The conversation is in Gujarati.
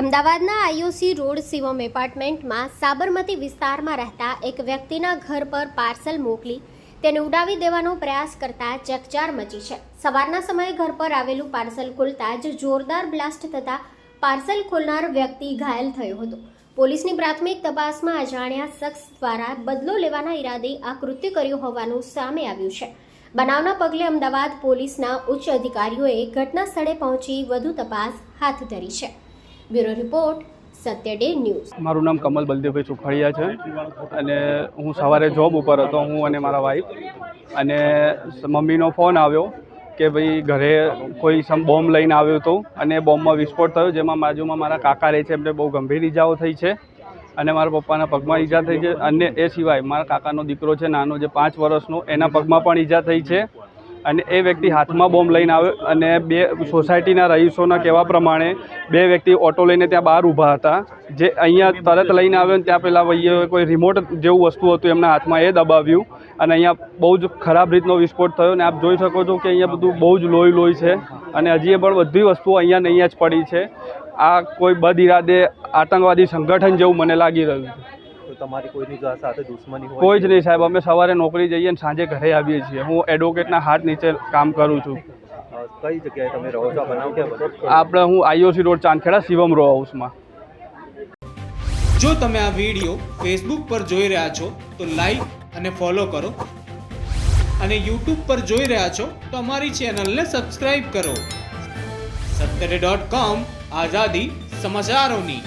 અમદાવાદના આઈઓસી રોડ શિવમ એપાર્ટમેન્ટમાં સાબરમતી વિસ્તારમાં રહેતા એક વ્યક્તિના ઘર પર પાર્સલ મોકલી તેને ઉડાવી દેવાનો પ્રયાસ કરતા ચકચાર મચી છે. સવારના સમયે ઘર પર આવેલું પાર્સલ ખોલતા જ જોરદાર બ્લાસ્ટ થતા પાર્સલ ખોલનાર વ્યક્તિ ઘાયલ થયો હતો. પોલીસની પ્રાથમિક તપાસમાં અજાણ્યા શખ્સ દ્વારા બદલો લેવાના ઈરાદે આ કૃત્ય કર્યું હોવાનું સામે આવ્યું છે. બનાવના પગલે અમદાવાદ પોલીસના ઉચ્ચ અધિકારીઓએ ઘટના સ્થળે પહોંચી વધુ તપાસ હાથ ધરી છે. બ્યુરો રિપોર્ટ સત્ય ડે ન્યૂઝ. મારું નામ કમલ બલદેવભાઈ સુખડિયા છે અને હું સવારે જોબ ઉપર હતો, હું અને મારા વાઈફ. અને મમ્મીનો ફોન આવ્યો કે ભાઈ ઘરે કોઈ બોમ્બ લઈને આવ્યો હતો અને બોમ્બમાં વિસ્ફોટ થયો, જેમાં બાજુમાં મારા કાકા રહે છે, એમને બહુ ગંભીર ઈજાઓ થઈ છે અને મારા પપ્પાના પગમાં ઈજા થઈ છે. અને એ સિવાય મારા કાકાનો દીકરો છે નાનો, જે 5 વર્ષનો, એના પગમાં પણ ઈજા થઈ છે. અને એ વ્યક્તિ હાથમાં બોમ્બ લઈને આવ્યો અને બે સોસાયટીના રહીશોના કહેવા પ્રમાણે 2 વ્યક્તિ ઓટો લઈને ત્યાં બહાર ઊભા હતા, જે અહીંયા તરત લઈને આવ્યો ને ત્યાં પહેલાં ભાઈએ કોઈ રિમોટ જેવું વસ્તુ હતું એમના હાથમાં, એ દબાવ્યું અને અહીંયા બહુ જ ખરાબ રીતનો વિસ્ફોટ થયો. અને આપ જોઈ શકો છો કે અહીંયા બધું બહુ જ લોહી છે અને હજી પણ બધી વસ્તુઓ અહીંયા ને અહીંયા જ પડી છે. આ કોઈ બદ ઇરાદે આતંકવાદી સંગઠન જેવું મને લાગી રહ્યું છે. તમારી કોઈની સાથે દુશ્મની હોય? કોઈ જ નહીં સાહેબ, અમે સવારે નોકરી જઈએ અને સાંજે ઘરે આવીએ છીએ. હું એડવોકેટના હાથ નીચે કામ કરું છું. કઈ જગ્યાએ તમે રહો છો? બનાવ ક્યાં? આપણે હું IOC road Chandkheda Shivam row હાઉસમાં. જો તમે આ વિડીયો ફેસબુક પર જોઈ રહ્યા છો તો લાઈક અને ફોલો કરો, અને યુટ્યુબ પર જોઈ રહ્યા છો તો અમારી ચેનલને સબસ્ક્રાઇબ કરો. saturday.com આઝાદી સમાચારોની.